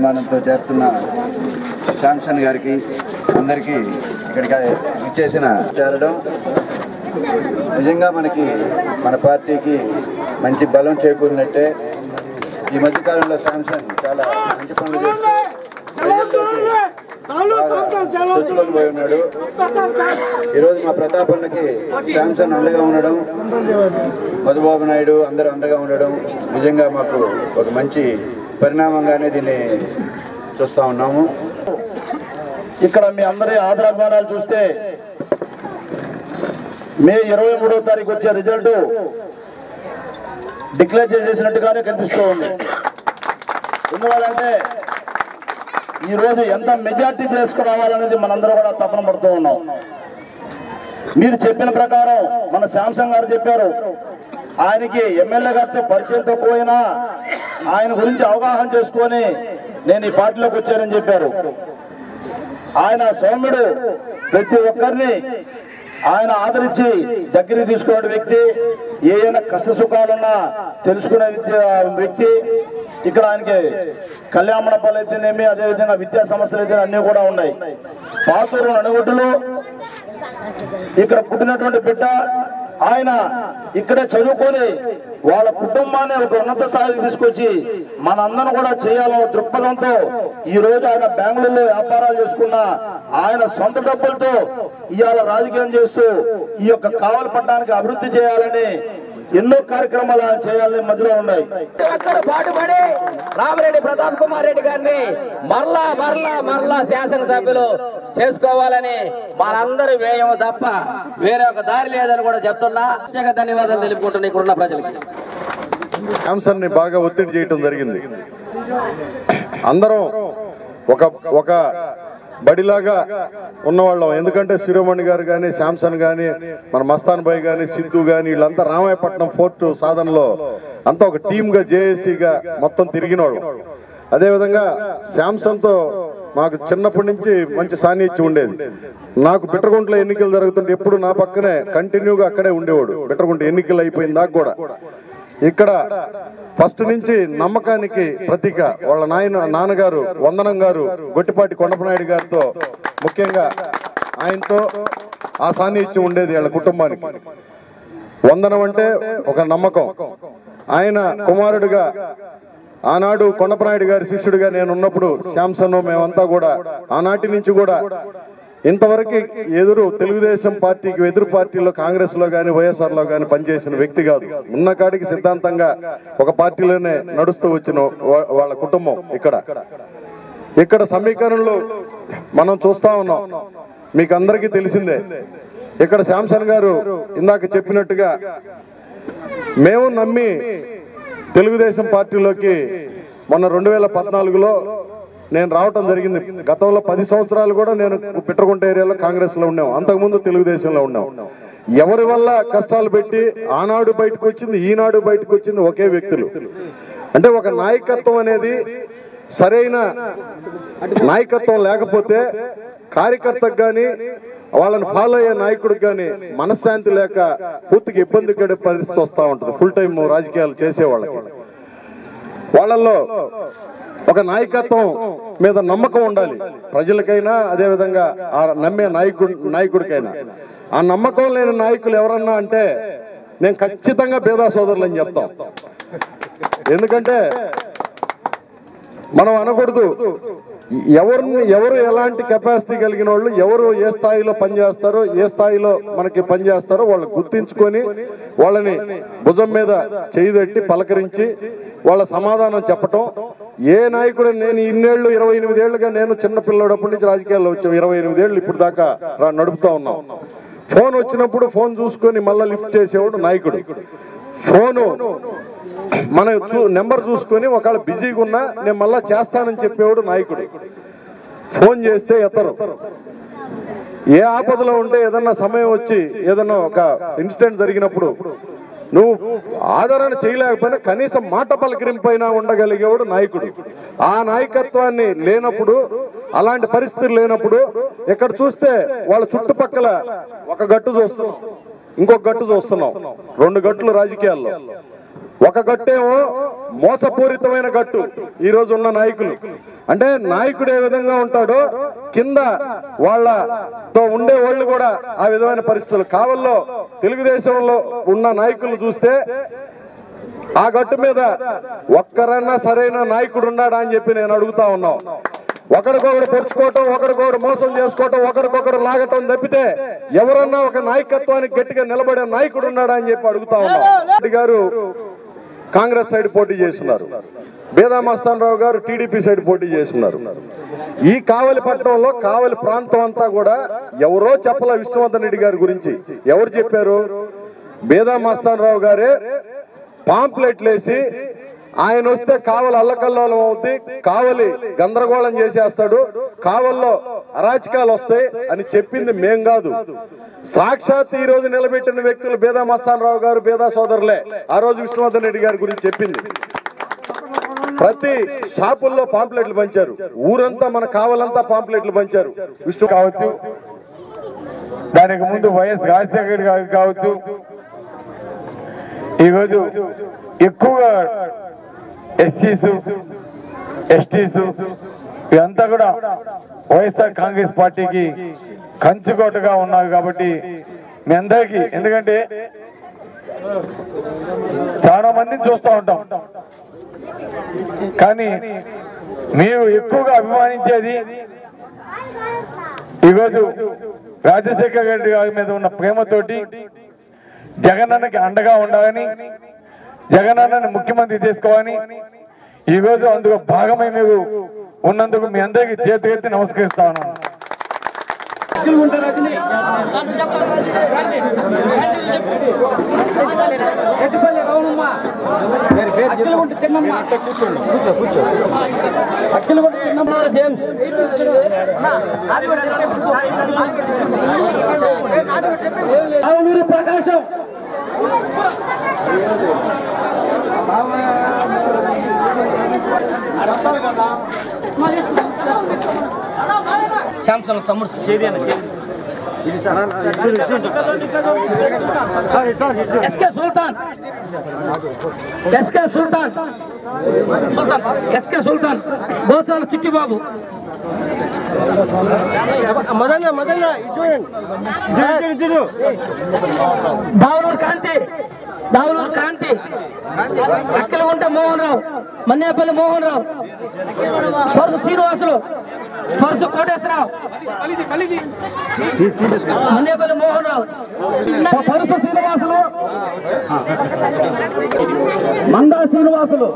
తీర్మానంతో చేస్తున్న శాంసన్ గారికి అందరికీ ఇక్కడికి ఇచ్చేసిన చేరడం నిజంగా మనకి మన పార్టీకి మంచి బలం చేకూరినట్టే. ఈ మధ్యకాలంలో శాంసన్ చాలా మంచి పనులు చేస్తూ చొచ్చుకొని పోయి ఉన్నాడు. ఈరోజు మా ప్రతాపన్నకి శాంసన్ అండగా ఉండడం, మధుబాబు నాయుడు అందరూ అండగా ఉండడం నిజంగా మాకు ఒక మంచి పరిణామంగానే దీన్ని చూస్తూ ఉన్నాము. ఇక్కడ మీ అందరి ఆదరాభిమానాలు చూస్తే మే 23వ తారీఖు వచ్చే రిజల్ట్ డిక్లేర్ చేసేసినట్టుగానే కనిపిస్తూ ఉంది. ఎందువల్లంటే ఈరోజు ఎంత మెజార్టీ తీసుకురావాలనేది మనందరూ కూడా తపన పడుతూ ఉన్నాం. మీరు చెప్పిన ప్రకారం మన శాంసంగ్ గారు చెప్పారు, ఆయనకి ఎమ్మెల్యే గారితో పరిచయం తక్కువైనా ఆయన గురించి అవగాహన చేసుకొని నేను ఈ పార్టీలోకి వచ్చానని చెప్పారు. ఆయన సౌమ్యుడు, ప్రతి ఒక్కరిని ఆయన ఆదరించి దగ్గరికి తీసుకునే వ్యక్తి, ఏదైనా కష్ట సుఖాలున్నా తెలుసుకునే వ్యక్తి. ఇక్కడ ఆయనకి కళ్యాణ మండపాలు అయితేనేమి, అదేవిధంగా విద్యా సంస్థలు అయితే అన్నీ కూడా ఉన్నాయి. పాతూరు నడుగొడ్డులో ఇక్కడ పుట్టినటువంటి బిడ్డ ఆయన ఇక్కడే చదువుకొని వాళ్ళ కుటుంబాన్ని ఒక ఉన్నత స్థాయికి తీసుకొచ్చి మనందరం కూడా చేయాలన్న దృక్పథంతో ఈ రోజు ఆయన బెంగళూరులో వ్యాపారాలు చేసుకున్న ఆయన సొంత డబ్బులతో ఇవాళ రాజకీయం చేస్తూ ఈ యొక్క కావలపట్నానికి అభివృద్ధి చేయాలని ఎన్నో కార్యక్రమాలు చేయాలని మధ్యలో ఉన్నాయి. పాటుపడి రామిరెడ్డి ప్రతాప్ కుమార్ రెడ్డి గారిని మరలా శాసనసభ్యులు చేసుకోవాలని మనందరి వ్యయం తప్ప వేరే ఒక దారి లేదని కూడా చెప్తున్నా. ధన్యవాదాలు తెలుపుకుంటున్నా ఇక్కడున్న ప్రజలకి. శాంసన్ ని బాగా ఒత్తిడి చేయటం జరిగింది. అందరం ఒక బడిలాగా ఉన్నవాళ్ళం. ఎందుకంటే శిరోమణి గారు కానీ, శాంసన్ కానీ, మన మస్తాన్ భాయ్ కానీ, సిద్ధు కానీ, వీళ్ళంతా రామాయపట్నం ఫోర్ట్ సాధనలో అంతా ఒక టీమ్గా జేఏసీగా మొత్తం తిరిగిన వాళ్ళం. అదేవిధంగా శాంసన్తో మాకు చిన్నప్పటి నుంచి మంచి సాన్నిధ్యం ఉండేది. నాకు బిట్రగుంటలో ఎన్నికలు జరుగుతుంటే ఎప్పుడు నా పక్కనే కంటిన్యూగా అక్కడే ఉండేవాడు. బిట్రగుంట ఎన్నికలు అయిపోయిన దాకా కూడా ఇక్కడ ఫస్ట్ నుంచి నమ్మకానికి ప్రతీక వాళ్ళ నాన్నగారు వందనం గారు, గొట్టిపాటి కొండపనాయుడు గారితో ముఖ్యంగా ఆయనతో ఆ సాన్నిధ్యం ఉండేది వాళ్ళ కుటుంబానికి. వందనం అంటే ఒక నమ్మకం. ఆయన కుమారుడిగా ఆనాడు కొండపనాయుడు గారి శిష్యుడిగా నేను ఉన్నప్పుడు శాంసన్ మేమంతా కూడా ఆనాటి నుంచి కూడా ఇంతవరకు తెలుగుదేశం పార్టీకి ఎదురు పార్టీలో కాంగ్రెస్ లో కానీ వైఎస్ఆర్ లో కానీ పనిచేసిన వ్యక్తి కాదు. ఉన్న కాడికి సిద్ధాంతంగా ఒక పార్టీలోనే నడుస్తూ వచ్చిన వాళ్ళ కుటుంబం. ఇక్కడ సమీకరణలు మనం చూస్తా ఉన్నాం, మీకు అందరికీ తెలిసిందే. ఇక్కడ శాంసన్ గారు ఇందాక చెప్పినట్టుగా మేము నమ్మి తెలుగుదేశం పార్టీలోకి మొన్న 2014లో నేను రావటం జరిగింది. గతంలో 10 సంవత్సరాలు కూడా నేను పిట్రగుంట ఏరియాలో కాంగ్రెస్ లో ఉన్నాం, అంతకుముందు తెలుగుదేశంలో ఉన్నాం. ఎవరి వల్ల కష్టాలు పెట్టి ఆనాడు బయటకు వచ్చింది, ఈనాడు బయటకు వచ్చింది ఒకే వ్యక్తులు. అంటే ఒక నాయకత్వం అనేది సరైన నాయకత్వం లేకపోతే కార్యకర్తకు కానీ వాళ్ళని ఫాలో అయ్యే నాయకుడికి కానీ మనశ్శాంతి లేక పూర్తిగా ఇబ్బంది పడే పరిస్థితి వస్తూ ఉంటుంది. ఫుల్ టైం రాజకీయాలు చేసే వాళ్ళల్లో ఒక నాయకత్వం మీద నమ్మకం ఉండాలి ప్రజలకైనా, అదేవిధంగా ఆ నమ్మే నాయకుడికైనా. ఆ నమ్మకం లేని నాయకులు ఎవరన్నా అంటే నేను ఖచ్చితంగా పేద సోదరులు అని చెప్తాం. ఎందుకంటే మనం అనకూడదు ఎవరు ఎలాంటి కెపాసిటీ కలిగిన వాళ్ళు, ఎవరు ఏ స్థాయిలో పనిచేస్తారో, ఏ స్థాయిలో మనకి పనిచేస్తారో వాళ్ళు గుర్తించుకొని వాళ్ళని భుజం మీద చేయిదట్టి పలకరించి వాళ్ళ సమాధానం చెప్పటం. ఏ నాయకుడు, నేను ఇన్నేళ్లు 28 ఏళ్లుగా నేను చిన్నపిల్లడప్పటి నుంచి రాజకీయాల్లో వచ్చాం, 28 ఏళ్ళు ఇప్పుడు దాకా నడుపుతా ఉన్నాం. ఫోన్ వచ్చినప్పుడు ఫోన్ చూసుకొని మళ్ళీ లిఫ్ట్ చేసేవాడు నాయకుడు. ఫోను మన నెంబర్ చూసుకొని ఒకవేళ బిజీగా ఉన్నా నేను మళ్ళా చేస్తానని చెప్పేవాడు నాయకుడు. ఫోన్ చేస్తే ఎత్తరు. ఏ ఆపదలో ఉంటే ఏదన్నా సమయం వచ్చి ఏదన్నా ఒక ఇన్సిడెంట్ జరిగినప్పుడు నువ్వు ఆదరణ చేయలేకపోయినా కనీసం మాట పలకరింపైనా ఉండగలిగేవాడు నాయకుడు. ఆ నాయకత్వాన్ని లేనప్పుడు, అలాంటి పరిస్థితులు లేనప్పుడు ఇక్కడ చూస్తే వాళ్ళ చుట్టుపక్కల ఒక గట్టు చూస్తున్నాం, ఇంకొక గట్టు చూస్తున్నాం. 2 గట్లు రాజకీయాల్లో. ఒక గట్టేమో మోసపూరితమైన గట్టు ఈ రోజు ఉన్న నాయకులు. అంటే నాయకుడు ఏ విధంగా ఉంటాడో కింద వాళ్ళతో ఉండే వాళ్ళు కూడా ఆ విధమైన పరిస్థితులు. కావల్లో తెలుగుదేశంలో ఉన్న నాయకులు చూస్తే ఆ గట్టు మీద ఒక్కరన్నా సరైన నాయకుడు ఉన్నాడా అని చెప్పి నేను అడుగుతా ఉన్నాం. ఒకరికొకరు పొడుచుకోవటం, ఒకరికొకరు మోసం చేసుకోవటం, ఒకరికొకరు లాగటం తప్పితే ఎవరన్నా ఒక నాయకత్వానికి గట్టిగా నిలబడే నాయకుడు ఉన్నాడా అని చెప్పి అడుగుతా ఉన్నాం. రెడ్డి గారు కాంగ్రెస్ సైడ్ పోటీ చేస్తున్నారు, బేదా మస్తాన్ రావు గారు టీడీపీ సైడ్ పోటీ చేస్తున్నారు. ఈ కావలి పట్టణంలో కావలి ప్రాంతం అంతా కూడా ఎవరో చెప్పల విష్ణువర్ధన్ రెడ్డి గారి గురించి. ఎవరు చెప్పారు? బేదా మస్తాన్ రావు గారే పాంప్లెట్లు వేసి ఆయన వస్తే కావలి అల్లకల్లోలం అవుద్ది, కావలి గందరగోళం చేసేస్తాడు, కావల్లో అరాచకాలు వస్తాయి అని చెప్పింది మేం కాదు. సాక్షాత్ ఈ రోజు నిలబెట్టిన వ్యక్తులు బేదా మస్తాన్ రావు గారు, బేదా సోదరులే ఆ రోజు విష్ణువర్ధన్ రెడ్డి గారి గురించి చెప్పింది. ప్రతి షాపుల్లో పాంప్లెట్లు పంచారు, ఊరంతా మన కావలంతా పాంప్లెట్లు పంచారు. విష్ణు కావచ్చు, దానికి ముందు వైఎస్ రాజశేఖర్ గారు కావచ్చు, ఈరోజు ఎక్కువగా ఎస్సీస్ ఎస్టీస్ ఇదంతా కూడా వైఎస్ఆర్ కాంగ్రెస్ పార్టీకి కంచుకోటగా ఉన్నారు. కాబట్టి మీ అందరికీ, ఎందుకంటే చాలా మందిని చూస్తూ ఉంటాం, కానీ మీరు ఎక్కువగా అభిమానించేది ఈరోజు రాజశేఖర్ రెడ్డి గారి మీద ఉన్న ప్రేమతోటి జగనన్నకి అండగా ఉండాలని, జగనన్నని ముఖ్యమంత్రి చేసుకోవాలని ఈరోజు అందుకు భాగమై మీరు ఉన్నందుకు మీ అందరికీ చేతులెత్తి నమస్కరిస్తా ఉన్నాను. ప్రకాశం శాంసంగ్ తమ్ముడు చేది అన్న ఎస్కే సుల్తాన్ గోసాల చిట్టిబాబు, దావులూరు కాంతి, అక్కలగుంట Mohan Rao, Mannepalli Mohan Rao, purse Srinivasulu, purse Koteswararao, Mannepalli Mohan Rao, purse Srinivasulu, మందా శ్రీనివాసులు.